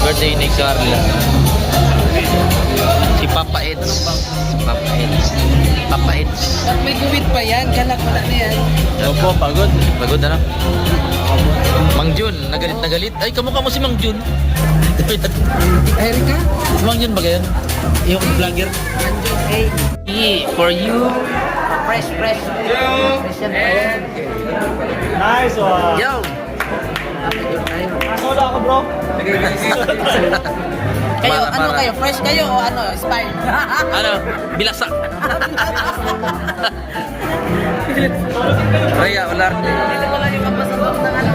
Birthday ni Carla. Si Papa Eds. Papa Eds. May guwit pa yan, galak pala na yan. Opo, pagod. Pagod na. Mang Jun, nagalit na galit. Ay, kamukha mo si Mang Jun. Erika? Si Mang Jun ba yan? Yung vlogger? Hey. For you. Fresh. Nice one. Yo! Soda ako, bro. Kayo, ano kayo? Fresh kayo o ano? Expired? Ano? Bilasa. Raya, ular. Hindi wala yung kapasabog ng ano?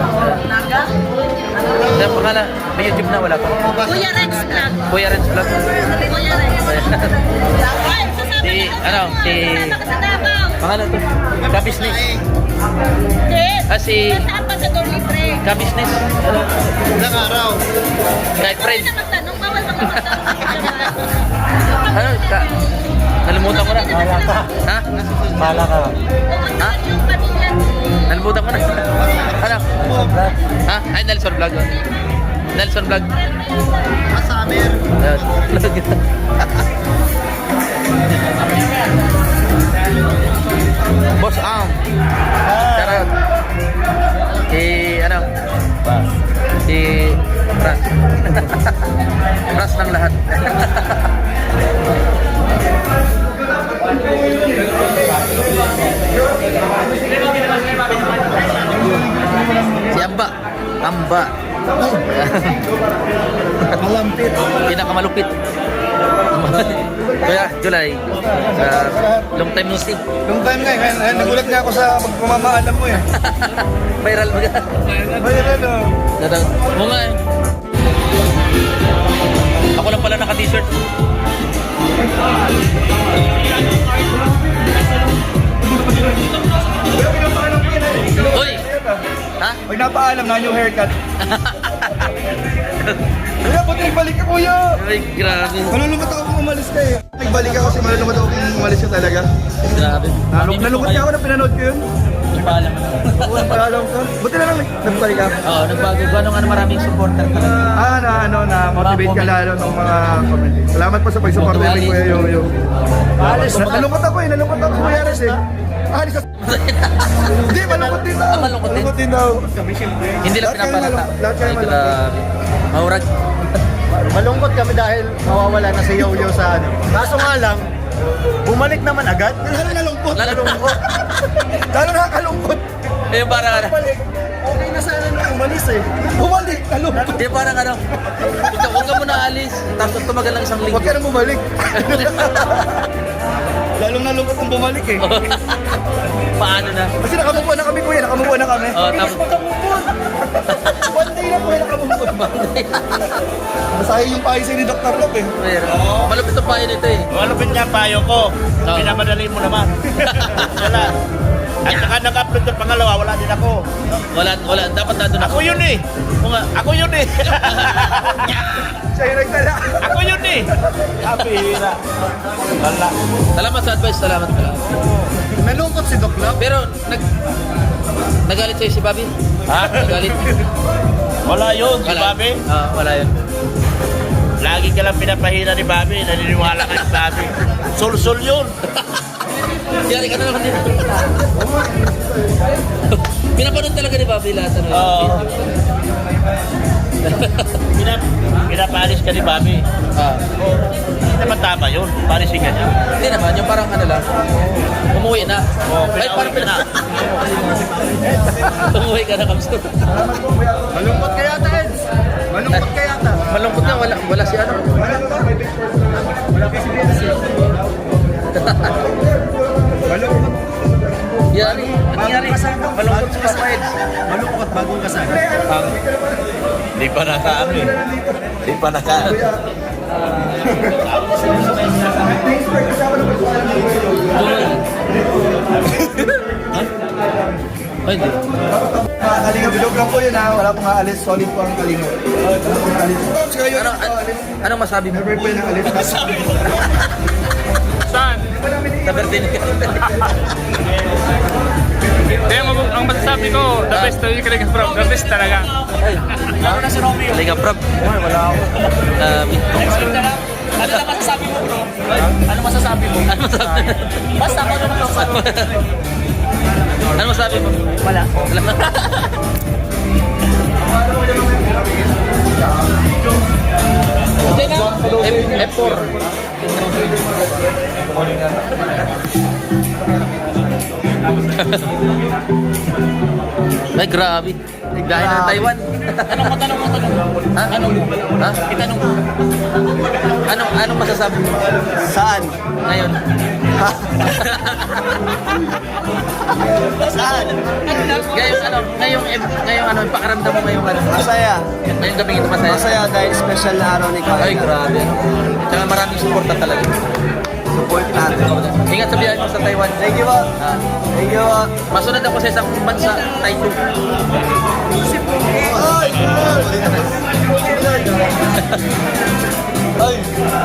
Naga? Ano pangalan? May YouTube na wala pa. Kuya Rex Vlog. Kuya Renz Vlog. Kuya Rex. Si, ano? Si... Pangalan to? Kabisnes. Si... Saan pa sa door libre? Kabisnes. Ilang araw. Kahit friend. Hindi na magtanong, bawal sa kapatid. Ano? Nalimutan ko na. Ha? Bala ka. Ha? Yung pamilya. Nalimutan ko na. Ano? Ha? Ay, Nelson Vlog. Nelson Vlog. Masamer. Boss Am. Charot. Si, ano? Si Ras. Ras ng lahat. Si Amba. Malampit. Pinakamalupit. Kuya, July. Long time no see. Long time nga eh. Nagulat nga ako sa pagpamamaalam mo eh. Viral ba ka? Viral oh. Oo nga eh. Ako lang pala naka-t-shirt. Uy! Ha? Pag napaalam na yung haircut. Kuya, buti nagbalik ka kuya. Ay, grabe. Malulungkot ako kung umalis ka eh. Nagbalik ako kasi malulungkot ako kung umalis ka talaga. Grabe. Nalungkot niya ako na pinanood ko yun. Paalam mo. Oo, paalam ko. Buti na lang nagbalik ka. Oo, nagbago. Gano'ng maraming supporter ka lang. Na-motivate ka lalo ng mga comment. Salamat po sa pag-support kay Kuya Yoyo. Nalungkot ako Kuya Ares eh. Alis ka. Hindi, malungkot din daw. Malungkot din? Malungkot din daw. Hindi lang Lahat kayo pinapalata. lahat kayo Ay, malungkot. grabe. Maurag. Malungkot kami dahil mawawala na si Yoyo sa ano. Kaso nga lang, bumalik naman agad. Lalo nalungkot. Nalungkot. Lalo nakakalungkot. Eh, parang ano. Balik. Okay na sana nung umalis eh. Bumalik, nalungkot. Eh, parang ano. Huwag ka muna alis. Tapos tumagal lang isang Huwag linggo. ka na bumalik. Lalong nalungkot nung bumalik eh. Paano na? Kasi nakamukuha na kami kuya, nakamukuha na kami. Oh, tapos. One day na kuya, nakamukuha. Masahe yung payo ni Dr. Lop eh. Malupit ang payo nito eh. Malupit nga payo ko. Pinamadali mo naman. Wala. At saka nag-upload ng pangalawa, wala din ako. Wala. Dapat nandun ako. Ako yun eh. Oo nga. Ako yun eh. Siya yung nagdala. Ako yun eh. Kapihira. Wala. Salamat sa advice. Salamat. Nalungkot si Doc Lop. Pero, nagalit sa'yo si Bobby? Ha? Nagalit? Wala yun, si Wala. Bobby. Wala yun. Lagi ka lang pinapahira ni Bobby. Naniniwala ka ni Bobby. Sul-sul yun. Yari ka na naman dito. Pinapanood talaga ni Bobby lahat. Ano, Oo. Pinapalis ka ni Bobby. Hindi naman tama yun. Palisin ka niya. Hindi naman, yung parang ano lang. Umuwi na. Ay, parang Pinauwi ka na. Umuwi ka na, Kamsto. Malungkot kaya ta, Eds. Malungkot kaya ta. Malungkot na, wala si ano. Malungkot. Yari, ano nangyari? Malungkot si Papa Eds. Malungkot bagong kasal. Di pa nakaano eh. Di pa nakaano. Ay, hindi. Mga kalingap, bilog lang po yun ha. Wala pong aalis. Solid po ang kalingap. Wala pong aalis. Sige, yun. Anong masabi mo? Never po yung aalis. Saan? Sa birthday ni Kaya ang masasabi ko, the best to you, Kalinga Prab. The best talaga. Lalo na si Romeo. Kalinga Prab. Wala ako. Ano lang masasabi mo, bro? Ano masasabi mo? Ano masabi? Basta ako naman ako. Ano masabi mo? Wala. Okay na? F4. Ay, grabe. Gahin na ng Taiwan. Tanong mo. Ha? Tanong mo. Ha? Itanong mo. Anong masasabi mo? Saan? Ngayon. Saan? Ngayong ano, pakaramdam mo ngayong ano. Masaya. Ngayong gabing ito masaya. Masaya dahil special na araw ni Ay, Kalinga. grabe. Tsaka maraming suporta talaga. Support natin. Ingat sa biyahe mo sa Taiwan. Thank you po. Ah, Thank you po. masunod ako sa isang bansa, Taiwan.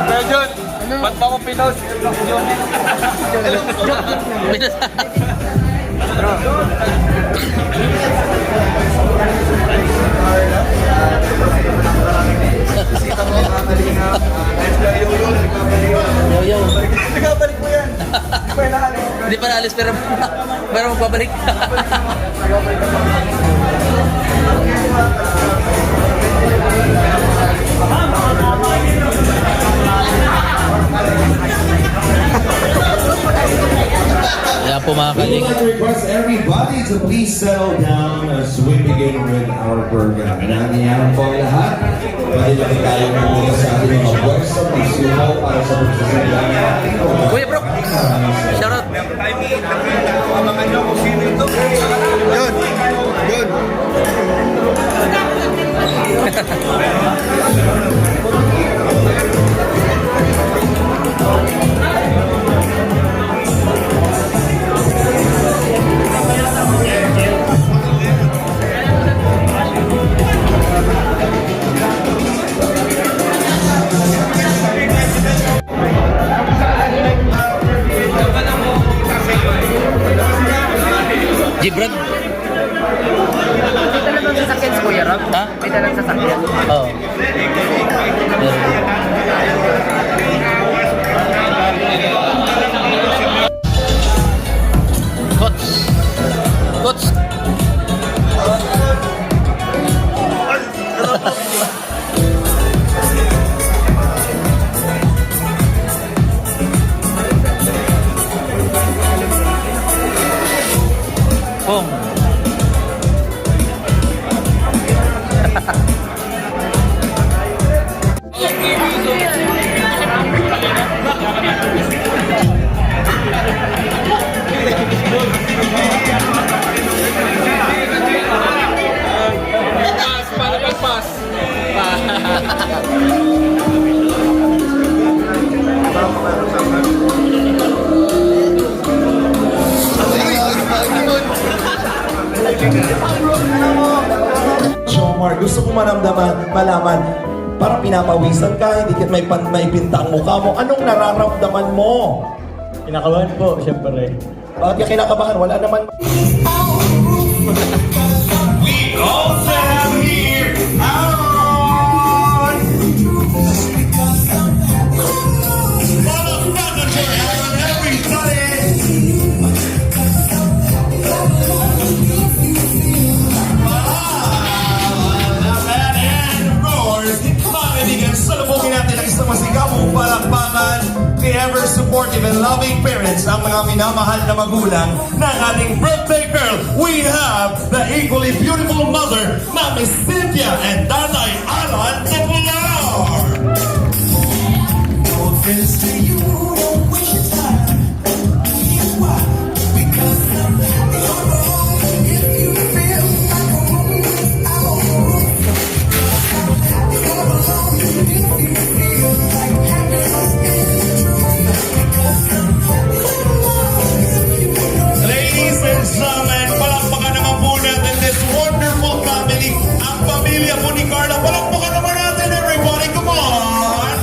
Ay, John. Ba't ba mo pinost? Yo. Nagabalik mo yan. Hindi pa naalis pero magbabalik. Kaya po mga We would kaling. like to request everybody to please settle down as we begin with our program. Nangyayari po ang lahat. Pwede lang tayo pumunta sa ating mga pwesto, magsuho para sa pagsasagaan ng ating mga Kuya bro, shoutout. Yun. Yun. Gibran. May talagang sasakyan si Kuya Rob? Ha? May talagang sasakyan. Oo. Coach. Pong. Jomar, gusto ko malaman, parang pinapawisan ka, hindi ka may pinta ang mukha mo. Anong nararamdaman mo? Kinakabahan po, syempre. Bakit ka kinakabahan? Wala naman. ever supportive and loving parents, ang mga minamahal na magulang ng ating birthday girl. We have the equally beautiful mother, Mami Cynthia and Tatay Alan Popular. No offense to you, don't waste your time. Here's why. Because you're wrong if you feel like a woman without a roof. You're wrong if you feel like happiness is the truth. Ladies and gentlemen, palakpakan naman po natin this wonderful family, ang pamilya po ni Carla. Palakpakan naman natin everybody, come on!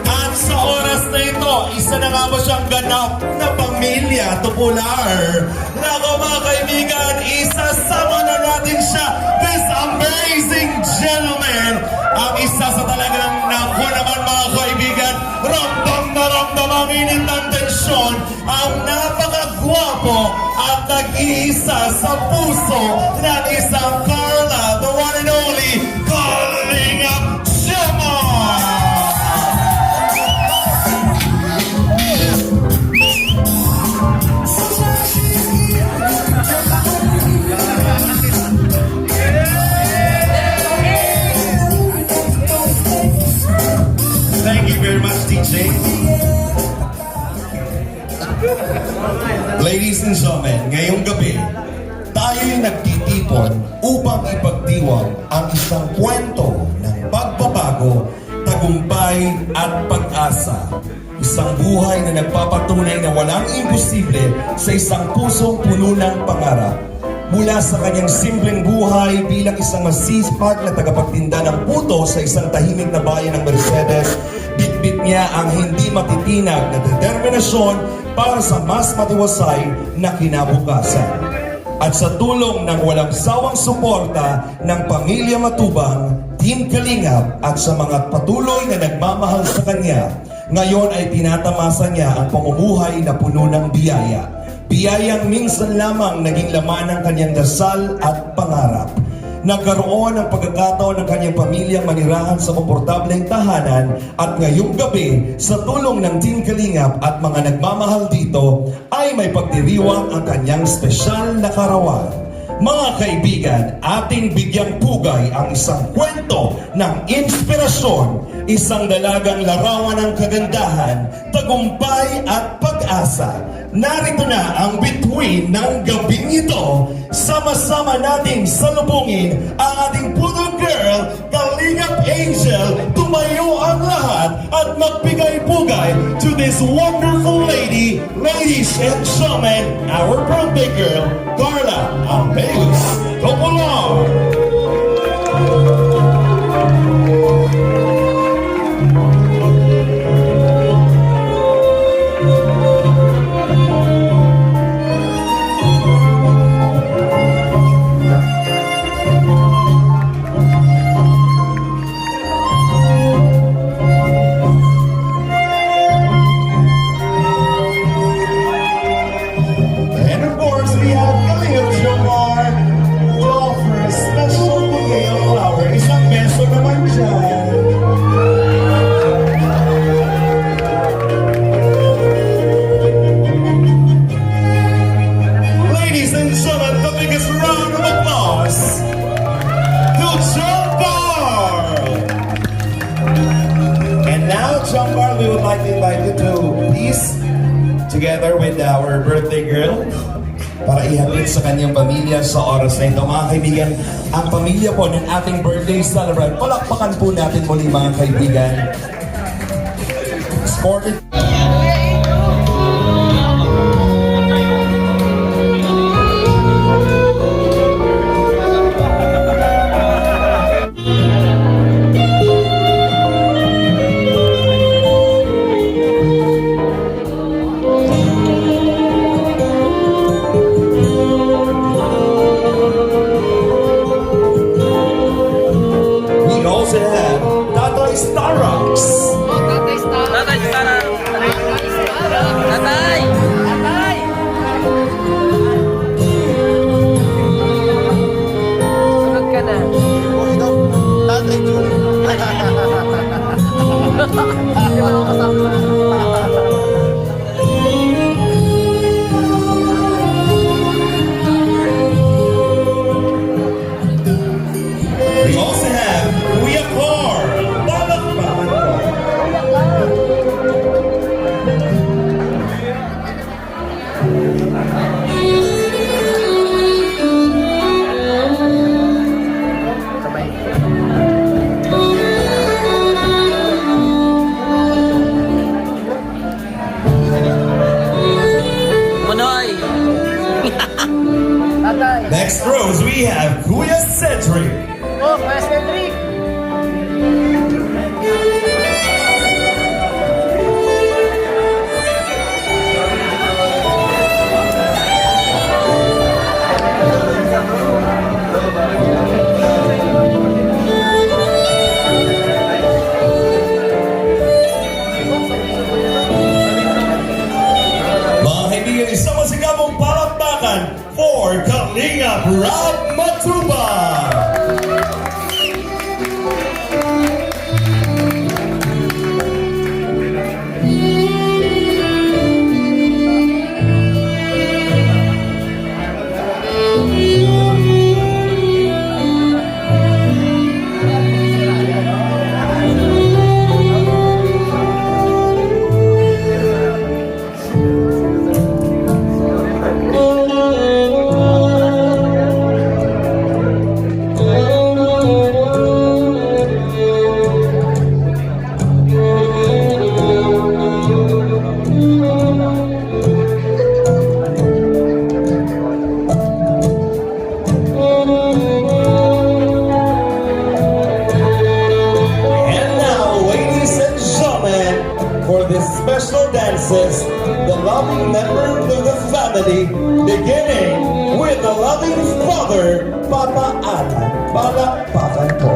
At sa oras na ito, isa na nga ba siyang ganap na pamilya tupular? Nako mga kaibigan, isasama na natin siya. This amazing gentleman, ang isa sa talagang naku naman mga kaibigan, ramdam na ramdam ang init ng tensyon, ang napakagwapo at nag-iisa sa puso ng isang Carla, the one and only Kalingap Gemma! Thank you very much, DJ. Ladies and gentlemen, ngayong gabi, tayo'y nagtitipon upang ipagdiwang ang isang kwento ng pagbabago, tagumpay at pag-asa. Isang buhay na nagpapatunay na walang imposible sa isang pusong puno ng pangarap. Mula sa kanyang simpleng buhay bilang isang masisipag na tagapagtinda ng puto sa isang tahimik na bayan ng Mercedes, bitbit niya ang hindi matitinag na determinasyon para sa mas matiwasay na kinabukasan. At sa tulong ng walang sawang suporta ng Pamilya Matubang, Team Kalingap at sa mga patuloy na nagmamahal sa kanya, ngayon ay tinatamasa niya ang pamumuhay na puno ng biyaya. Biyayang minsan lamang naging laman ng kanyang dasal at pangarap. Nagkaroon ng pagkakataon ng kanyang pamilya manirahan sa komportableng tahanan at ngayong gabi, sa tulong ng Team Kalingap at mga nagmamahal dito, ay may pagdiriwang ang kanyang espesyal na karawan. Mga kaibigan, ating bigyang pugay ang isang kwento ng inspirasyon, isang dalagang larawan ng kagandahan, tagumpay at pag-asa. Narito na ang bituin ng gabing ito. Sama-sama nating salubungin ang ating Poodle Girl, Kalingap Angel. Tumayo ang lahat at magbigay-pugay to this wonderful lady. Ladies and gentlemen, our birthday girl, Carla Ameus Topolar. And of course, we have Kalingap Jomar to offer a special bouquet of flower. Isang beso naman dyan. Ladies and gentlemen, the biggest round of applause to Jomar! And now, Jomar, we would like to invite you to please, together with our birthday girl, para ihatid sa kanyang pamilya sa oras na ito. Mga kaibigan, ang pamilya po ng ating birthday celebrant, palakpakan po natin muli mga kaibigan. Sported. We also have Tatay Starrocks. Tatay, sana. Tatay! Sunod ka na. Tatay Jun. Di ba ako kasama? We also have Kuya Cor. Palakpakan po. Manoy! Tatay. Next rose, we have Kuya Cedric. Oh, Master Trick. loving member of the family, beginning with the loving father, Papa Alan. Palakpakan po.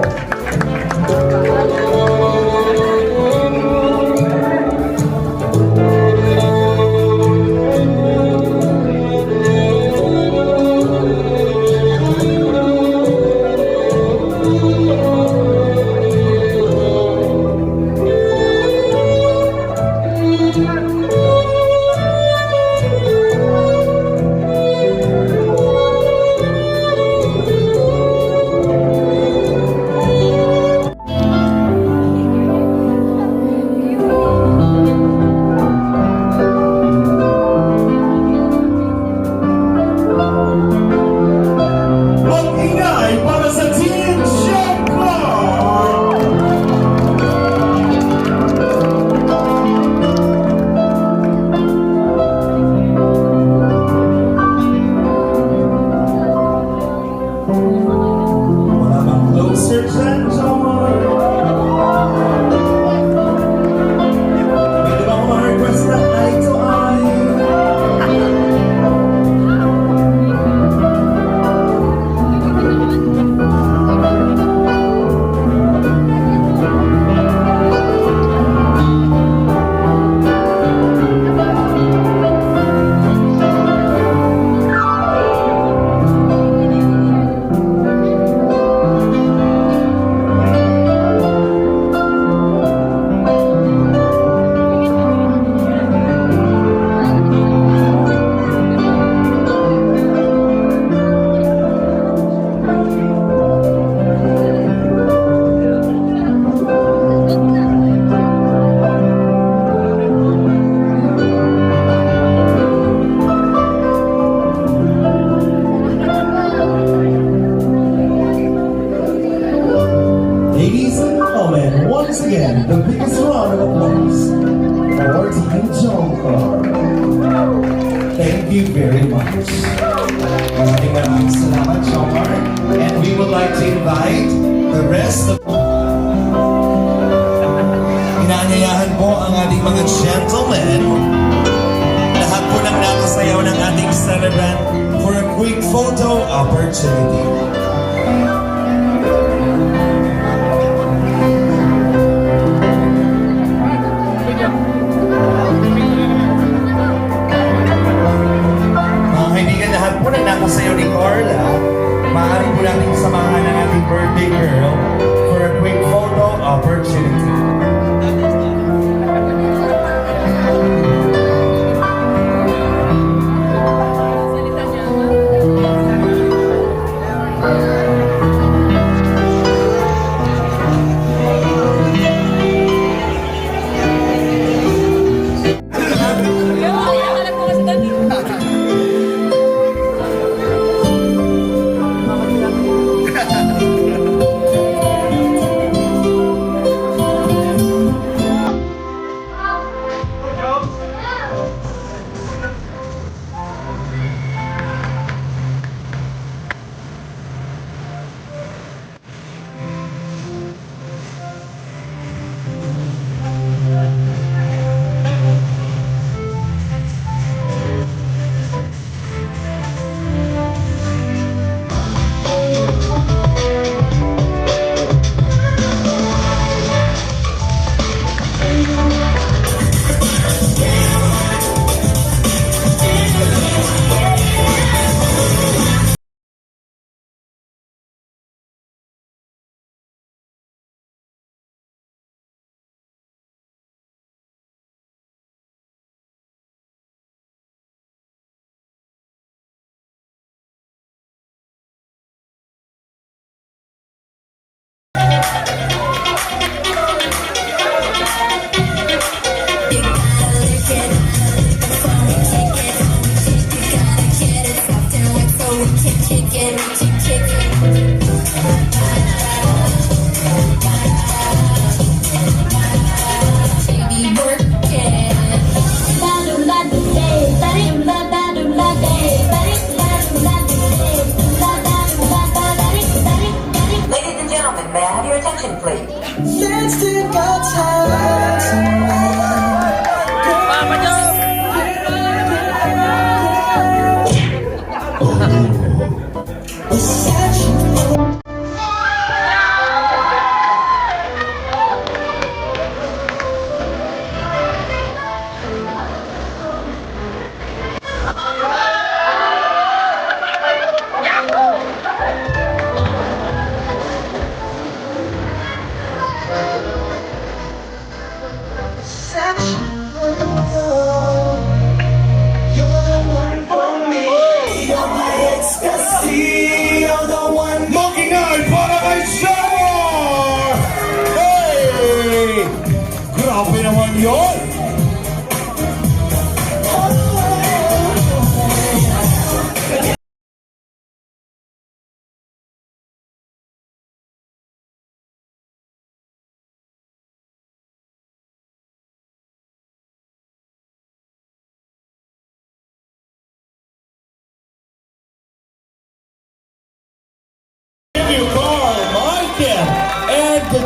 Mag-ingay para sa Team Jumper! Wala bang closer dyan, Jumper? Pwede ba ako ma-request na eye to eye? Ladies and gentlemen, once again, the biggest round of applause for Team Jumper. Thank you very much. Maraming salamat, Jumper. And we would like to invite the rest of... Inaanyayahan po ang ating mga gentlemen. Lahat po ng nakasayaw ng ating celebrant for a quick photo opportunity. Mga kaibigan, lahat po na nakasayaw ni Carla, maaari po natin samahan ang ating birthday girl for a quick photo opportunity. Let's take our time tonight.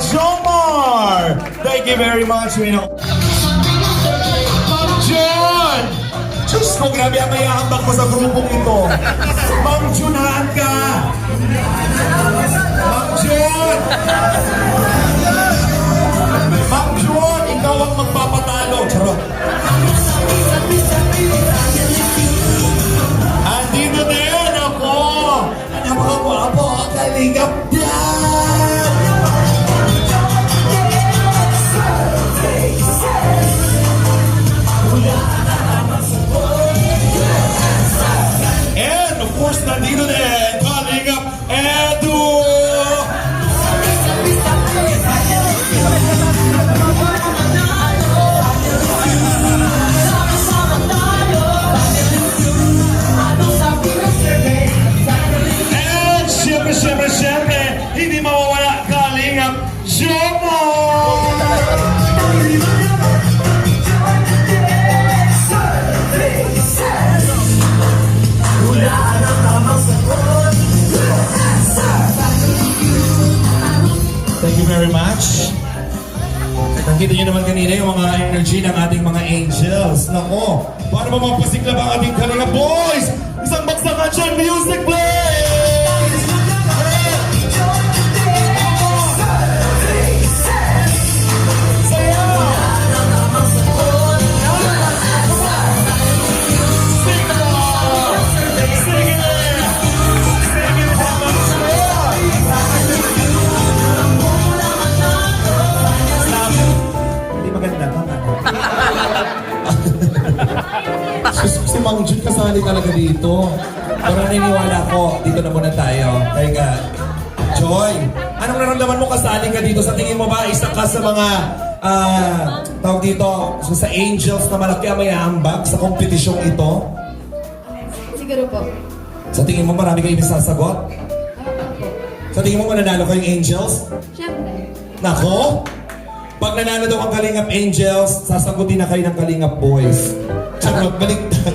Jomar! Thank you very much, Mino. Ma'am Jun! Diyos ko, grabe ang mayahambak mo sa grupong ito. Ma'am Jun, haan ka! Ma'am Jun! Ma'am Jun, ikaw ang magpapatalo. Charot. Andito din ako! Napakagwapo ang Kalingap Vlog! And of course, nandito din, Kalingap Edu! And siyempre, hindi mawawala Kalingap Jomar! Thank you very much. Nakita niyo naman kanina yung mga energy ng ating mga angels. Nako, paano ba mapasikla ba ang ating Kalingap Boys? Isang bagsakan dyan, music please! Hindi maganda, tama. Si Mang Jun kasali talaga dito. Pero naniniwala ko, dito na muna tayo. Teka, Joy, anong naramdaman mo kasali ka dito? Sa tingin mo ba, isa ka sa mga, tawag dito, sa angels na malaki ang may aambag sa kompetisyong ito? Siguro po. Sa tingin mo marami kayo sasagot? Sa tingin mo mananalo kayong angels? Siyempre. Nako! Pag nanalo daw ang Kalingap Angels, sasagutin na kayo ng Kalingap Boys. Charot, baliktad.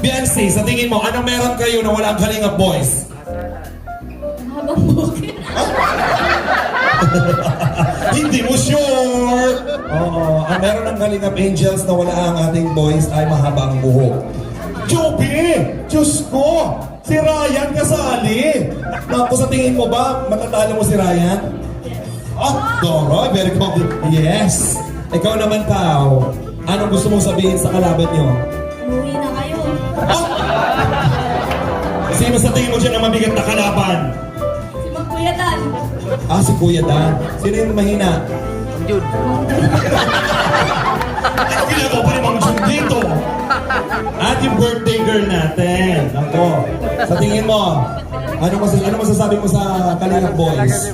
Beyonce, sa tingin mo, anong meron kayo na wala ang Kalingap Boys? Habang bukit. Hindi mo sure! Oo, ang meron ng Kalingap Angels na wala ang ating boys ay mahaba ang buhok. Joby! Diyos ko! Si Ryan kasali! Naku, sa tingin mo ba, matatalo mo si Ryan? Ah, Dora, very confident. Yes! Ikaw naman, Tao. Anong gusto mong sabihin sa kalaban niyo? Umuwi na kayo. Sino sa tingin mo dyan ang mabigat na kalaban? Si Magkuya Dan. Ah, si Kuya Dan. Sino yung mahina? Jun. Ano ginagawa pa ni Mang Jun dito? At yung birthday girl natin. Ako. Sa tingin mo, ano masasabi mo sa Kalingap Boys?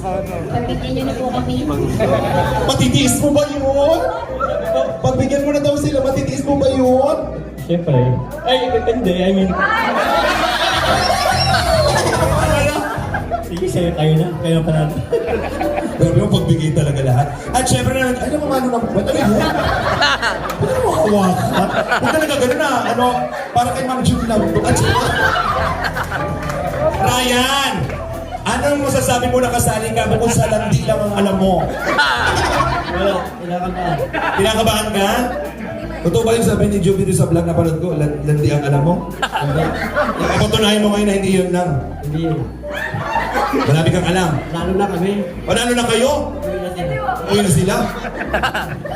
Pagbigyan niyo na po kami. Matitiis mo ba yun? Pagbigyan mo na daw sila, matitiis mo ba yun? Siyempre. Ay, hindi. I mean... Sige, sa'yo tayo na. Kaya pa natin. Grabe mo, pagbigay talaga lahat. At syempre na, ay naman ano naman, ba't ano yun? Ba't ano makawakat? Huwag talaga ganun na, para kay Mang Jun lang. At Ryan! Anong masasabi mo na kasali ka bukod sa landi lang ang alam mo? Wala, kailangan na. Kinakabahan ka? Totoo ba yung sabi ni Joby sa vlog na panood ko, landi ang alam mo? Hindi. Ipatunayan mo ngayon na hindi yun lang. Hindi. Marami kang alam. Lalo na kami. Panalo na kayo? Uwi na sila?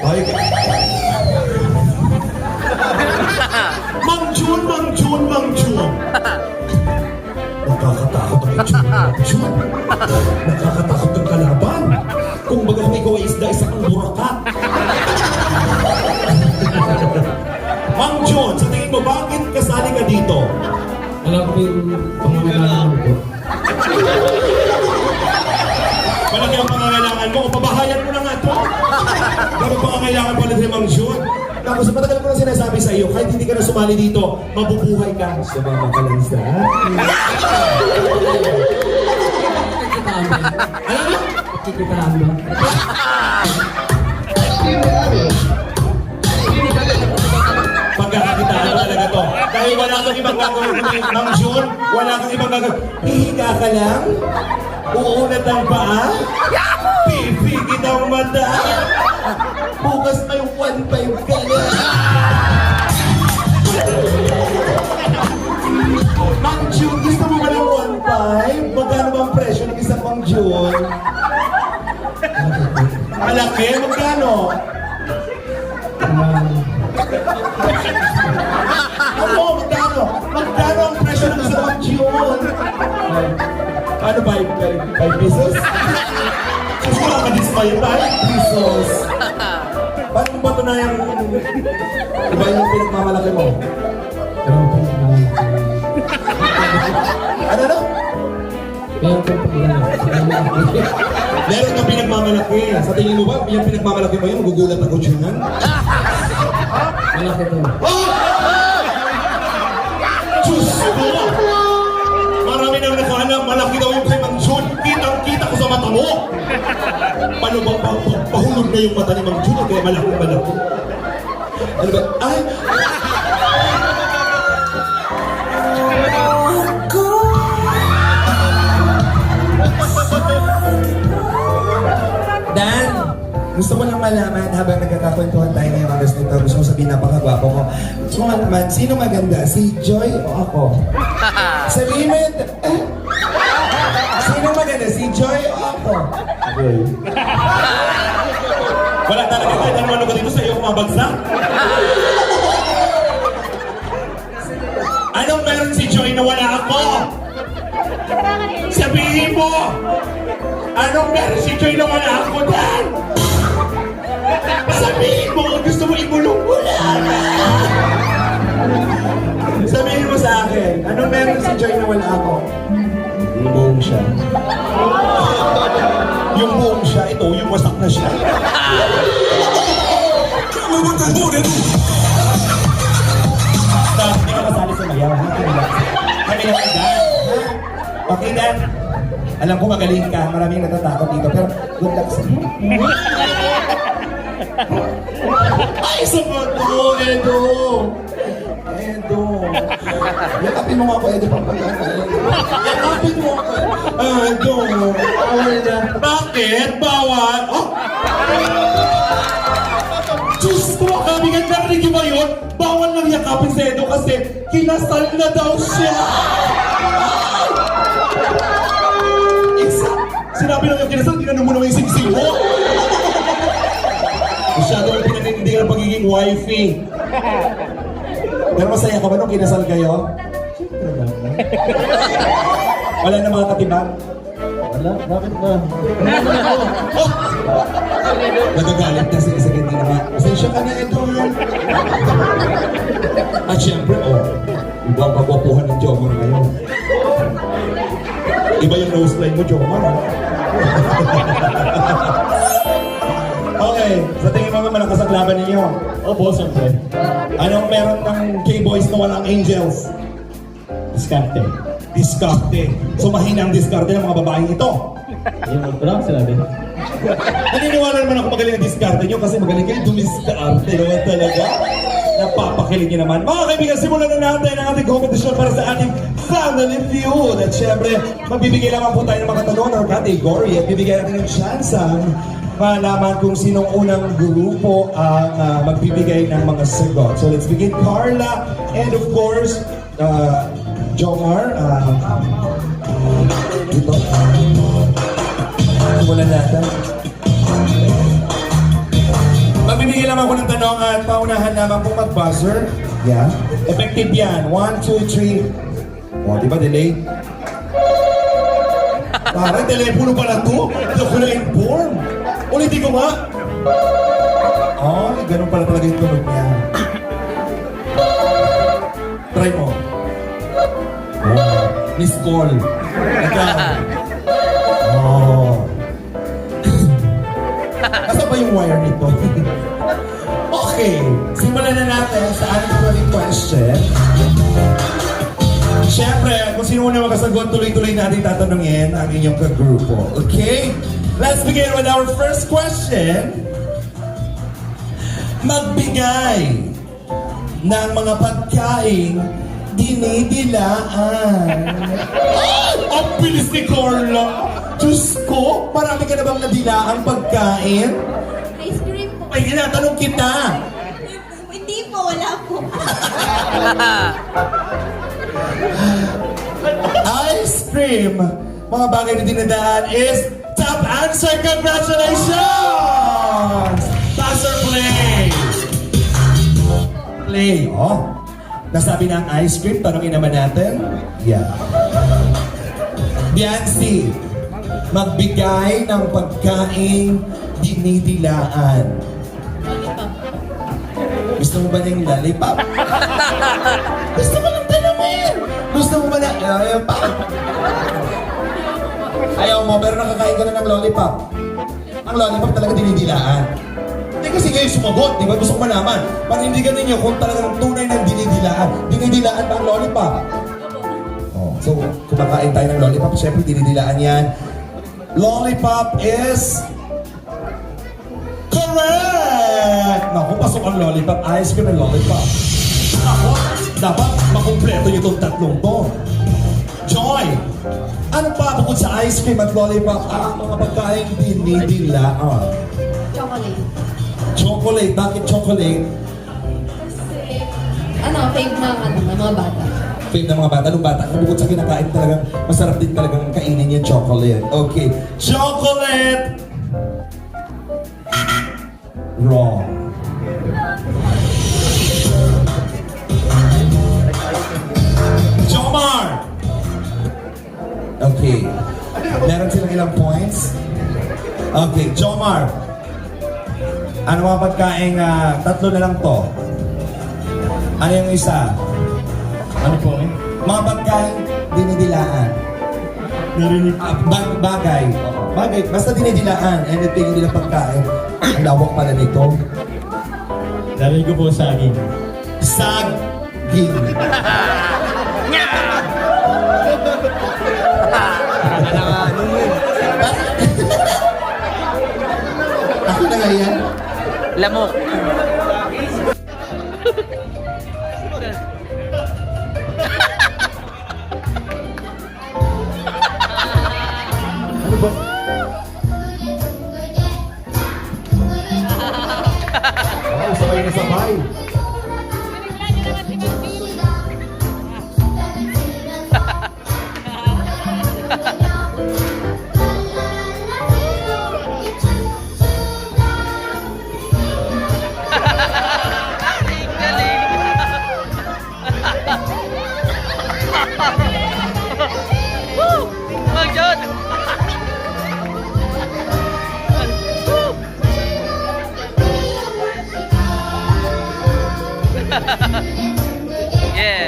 Ay, Mang Jun, Mang Jun, Mang Jun. Nakakatakot ang itsura ng Mang Jun. Nakakatakot ang kalaban. Kung baga kung ikaw ay isda, isa kang burakat. Mang Jun, sa tingin mo, bakit kasali ka dito? Alam ko yung pangangailangan ko. Malaki ang pangangailangan mo, pabahayan mo na nga ito. Kapag pangangailangan pala ni Mang Jun. Tapos matagal ko na sinasabi sa iyo, kahit hindi ka na sumali dito, mabubuhay ka. Sumama ka lang sa ano na? Kikitaan mo. Pagkakakitaan mo talaga to. Dahil wala kang ibang gagawin ni Mang Jun, wala kang ibang gagawin. Hihiga ka lang, uunat ang paa, pipigit ang Malaki? Magkano? Ano? Magkano? Magkano ang presyo ng isang mansion? Ano ba? 5 pesos? Kasi makakadismay 5 pesos. Paano mo ba ito na yung... Iba yung pinagmamalaki mo? Ano na? Meron kang pinagmamalaki. Sa tingin mo ba, yung pinagmamalaki mo yun, magugulat ako dyan. Malaki ito. Oh! Diyos ko! Marami nang nakahanap, malaki daw yung kay Mang Jun. Kitang-kita ko sa mata mo. Paano ba, pahulog na yung mata ni Mang Jun, kaya malaki. Ano ba? Ay! Dan, gusto ko lang malaman habang nagkakakwentuhan tayo ngayong oras nito, gusto ko sabihin napakagwapo mo. Gusto ko malaman, sino maganda? Si Joy o ako? Sabihin mo yun, sino maganda? Si Joy o ako? Wala talaga kahit ano ka dito sa iyo kumabagsak. Anong meron si Joy na wala ako? Sabihin mo! Anong meron si Joy na wala ako, Dan? Sabihin mo kung gusto mo ibulong mo lang. Sabihin mo sa akin, anong meron si Joy na wala ako? Yung buong siya. Yung buong siya, ito, yung wasak na siya. Stop, hindi ka kasali sa mayaw, ha? Kami na kay Dan. Okay, Dan. Alam ko magaling ka, maraming natatakot dito, pero good luck sa iyo. Ay, sagot ko, Edo! Edo. Yakapin mo nga ako, Edo, pampagana. Yakapin mo ako. Edo! Bakit? Bawal? Oh! Diyos ko, kabigat na rin ba yun? Bawal lang yakapin si Edo kasi kinasal na daw siya! Sinabi lang yung kinasal, tinanong mo naman yung singsing mo. Masyado ang pinanindigan ang pagiging wifey. Pero masaya ka ba nung kinasal kayo? Siyempre naman. Wala na mga katiban? Wala, bakit ba? Oh! Nagagalit na si hindi naman. Pasensya ka na, Edo. At syempre, iba ang pagwapuhan ng Jomar ngayon. Iba yung nose line mo, Jomar. Okay, sa tingin mo malakas ang laban ninyo? Opo, siyempre. Anong meron ng K-boys na walang angels? Diskarte. Diskarte. So mahina ang diskarte ng mga babaeng ito. Yung drunk sila din. Naniniwala naman ako magaling ang diskarte nyo kasi magaling kayo dumiskarte naman talaga. Napapakilig nyo naman. Mga kaibigan, simulan na natin ang ating competition para sa ating Family Feud. At syempre, magbibigay lamang po tayo ng mga tanong or category at bibigyan natin ng chance malaman kung sinong unang grupo ang magbibigay ng mga sagot. So let's begin. Carla and of course, Jomar. Dito. Simulan natin. Magbibigay lamang ko ng tanong at paunahan lamang po mag-buzzer. Yeah. Effective yan. 1, 2, 3. O, di ba delay? Parang telepono pala to. Hindi ko na-inform. Ulitin ko nga. Oh, ganun pala talaga yung tunog niya. Try mo. Oh, miss call. Ikaw. Oh. Nasaan ba yung wire nito? Okay, simulan na natin sa ating huling question. Siyempre, kung sino na makasagot, tuloy-tuloy natin tatanungin ang inyong kagrupo. Okay? Let's begin with our first question. Magbigay ng mga pagkain dinidilaan. Ang bilis ni Carla! Diyos ko, marami ka na bang nadilaang pagkain? Ice cream po. Ay, tinatanong kita. Hindi po, wala po. Ice cream. Mga bagay na dinadaan is top answer. Congratulations! play. Oh, nasabi na ang ice cream. Tanungin naman natin. Yeah. Biancy, magbigay ng pagkain dinidilaan. Gusto mo ba ng lollipop? Gusto mo ng tanongin? Gusto mo ba na... Ayaw pa. Ayaw mo, pero nakakain ka na ng lollipop. Ang lollipop talaga dinidilaan. Hindi kasi kayo sumagot, di ba? Gusto ko malaman. Panindigan ninyo kung talagang tunay ng dinidilaan. Dinidilaan ba ang lollipop? Oh, so, kumakain tayo ng lollipop, syempre dinidilaan yan. Lollipop is... correct! Naku, pasok ang lollipop. Ice cream and lollipop. Ako, dapat makumpleto nyo itong tatlong to. Joy! Ano pa bukod sa ice cream at lollipop ang mga pagkain dinidilaan? Chocolate. Chocolate. Bakit chocolate? Kasi, fave ng mga bata. Fave ng mga bata. Nung bata ka, bukod sa kinakain talagang masarap din talagang kainin yung chocolate. Okay. Chocolate! Wrong. Jomar! Okay. Meron silang ilang points? Okay, Jomar. Ano mga pagkain? Tatlo na lang to. Ano yung isa? Ano po? Mga pagkain dinidilaan. Narinig. Bagay. Bagay. Basta dinidilaan. Anything hindi lang pagkain. Ang lawak pala nito. Narinig ko po saging. Saging. Ako na nga yan. Lamok. Ano ba? Wow, sabay na sabay. Mag-John! Yeah.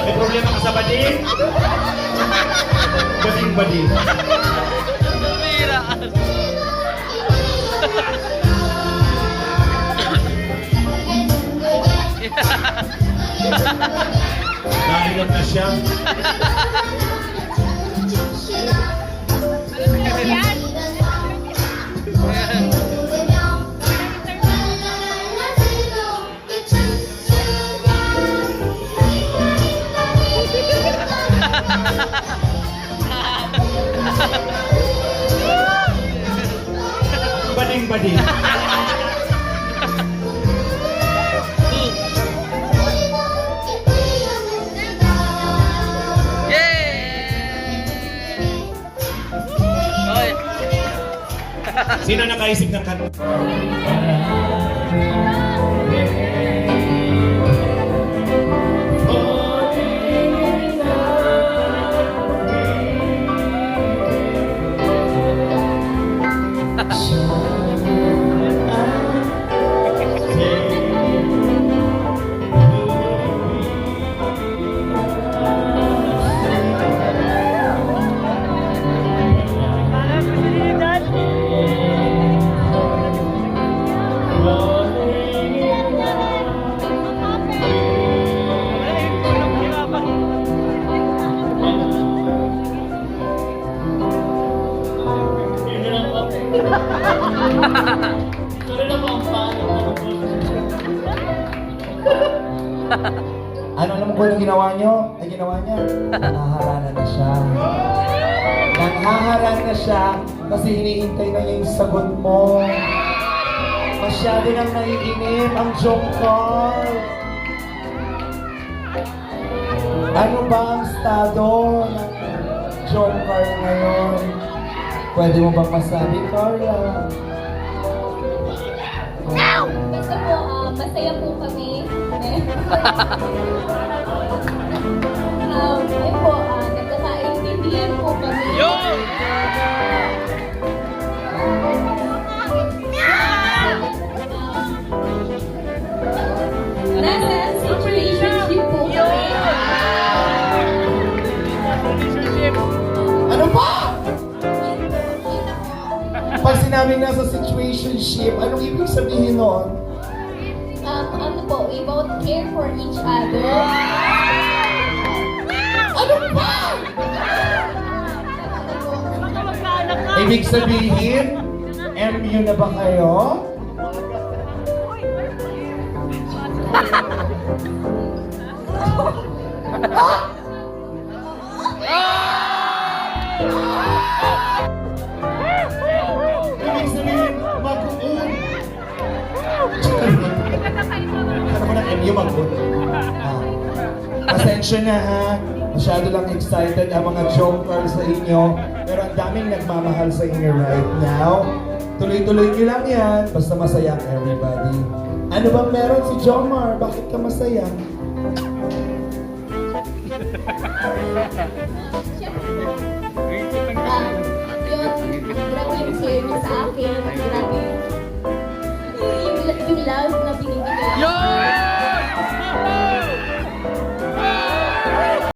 May problema ka sa bading? Bading. Nahilan na siya. Bading. Sino nakaisip ng kanta? Ano naman po yung ginawa nyo? Ay, ginawa niya? Naharana na siya. Nanghaharang na siya kasi hinihintay na niya yung sagot mo. Masyado nang naiinip ang Jongkar. Ano ba ang estado ng Jongkar ngayon? Pwede mo bang masabi, Carla? Basta po, masaya po kami. Eh po, nagkakaintindihan po kami. Nasa situationship po kami. Ano pa? Pag sinabing nasa situationship, anong ibig sabihin nun? Ano po, we both care for each other. Ano pa? Ibig sabihin, MU na ba kayo? Ibig sabihin, mag-uun. Ano mo ng MU mag-uun? Pasensya na ha. Masyado lang excited ang mga Jongkar sa inyo. Pero ang daming nagmamahal sa inyo right now. Tuloy-tuloy nyo lang yan. Basta masaya ang everybody. Ano bang meron si Jomar? Bakit ka masaya? Yun, grabe yung care sa akin. Grabe. Yung love na binibigay.